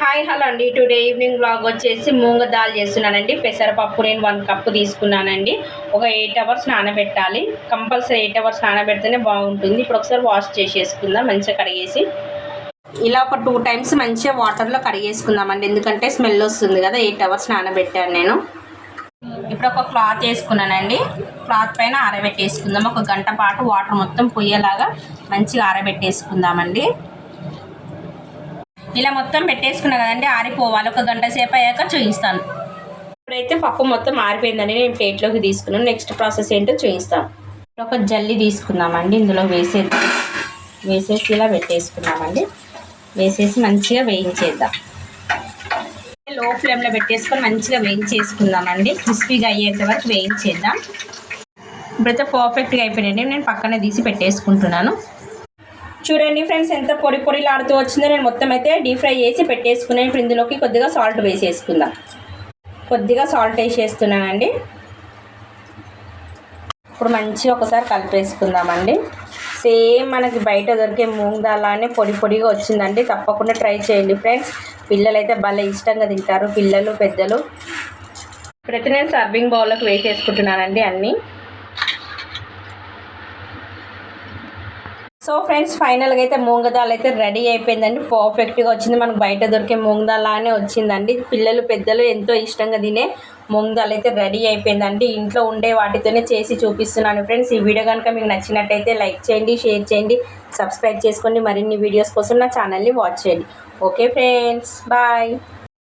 Hi hello అండి. Today evening blog వచ్చేసి మూంగ దాల్ చేస్తున్నానండి. పెసరపప్పు నేను 1 కప్పు తీసుకున్నానండి. ఒక 8 అవర్స్ నానబెట్టాలి. కంపల్సరీ 8 అవర్స్ నానబెడితేనే బాగుంటుంది. ఇప్పుడు ఒకసారి వాష్ చేసేసుకుందాం మంచిగా కడిగేసి. ఇలా ఒక 2 టైమ్స్ మంచిగా వాటర్లో కడిగేసుకుందామండి, ఎందుకంటే స్మెల్ వస్తుంది కదా. 8 అవర్స్ నానబెట్టాను నేను. ఇప్పుడు ఒక క్లాత్ వేసుకున్నానండి. క్లాత్ పైన ఆరబెట్టేసుకుందాం. ఒక గంట పాటు వాటర్ మొత్తం పొయ్యేలాగా మంచిగా ఆరబెట్టేసుకుందామండి. ఇలా మొత్తం పెట్టేసుకున్నా కదండి, ఆరిపోవాలి. ఒక గంట సేపు అయ్యాక చూపిస్తాను. ఇప్పుడైతే పప్పు మొత్తం ఆరిపోయిందని నేను ప్లేట్లోకి తీసుకున్నాను. నెక్స్ట్ ప్రాసెస్ ఏంటో చూపిస్తాను. ఒక జల్లి తీసుకుందామండి, ఇందులో వేసేసి ఇలా పెట్టేసుకున్నామండి. వేసేసి మంచిగా వేయించేద్దాం. లో ఫ్లేమ్లో పెట్టేసుకొని మంచిగా వేయించేసుకుందామండి. క్రిస్పీగా అయ్యేంత వరకు వేయించేద్దాం. ఇప్పుడైతే పర్ఫెక్ట్గా అయిపోయినాయండి. నేను పక్కనే తీసి పెట్టేసుకుంటున్నాను. చూడండి ఫ్రెండ్స్, ఎంత పొడి పొడిలాడుతూ వచ్చిందో. నేను మొత్తం అయితే డీప్ ఫ్రై చేసి పెట్టేసుకున్నాను. ఇప్పుడు ఇందులోకి కొద్దిగా సాల్ట్ వేసేసుకుందాం. కొద్దిగా సాల్ట్ వేసేస్తున్నానండి. ఇప్పుడు మంచిగా ఒకసారి కలిపేసుకుందామండి. సేమ్ మనకి బయట దొరికే మూంగ్ దాల్ లానే పొడి పొడిగా వచ్చిందండి. తప్పకుండా ట్రై చేయండి ఫ్రెండ్స్. పిల్లలు అయితే భలే ఇష్టంగా తింటారు, పిల్లలు పెద్దలు. ఇప్పుడైతే నేను సర్వింగ్ బౌల్లోకి వేసేసుకుంటున్నానండి అన్నీ. సో ఫ్రెండ్స్, ఫైనల్గా అయితే మూంగ దాల్ అయితే రెడీ అయిపోయిందండి. పర్ఫెక్ట్గా వచ్చింది. మనకు బయట దొరికే మూంగ్ దాల్ లానే వచ్చిందండి. పిల్లలు పెద్దలు ఎంతో ఇష్టంగా తినే మూంగ్ దాల్ అయితే రెడీ అయిపోయిందండి. ఇంట్లో ఉండే వాటితోనే చేసి చూపిస్తున్నాను ఫ్రెండ్స్. ఈ వీడియో కనుక మీకు నచ్చినట్టయితే లైక్ చేయండి, షేర్ చేయండి, సబ్స్క్రైబ్ చేసుకోండి. మరిన్ని వీడియోస్ కోసం నా ఛానల్ని వాచ్ చేయండి. Okay friends, bye.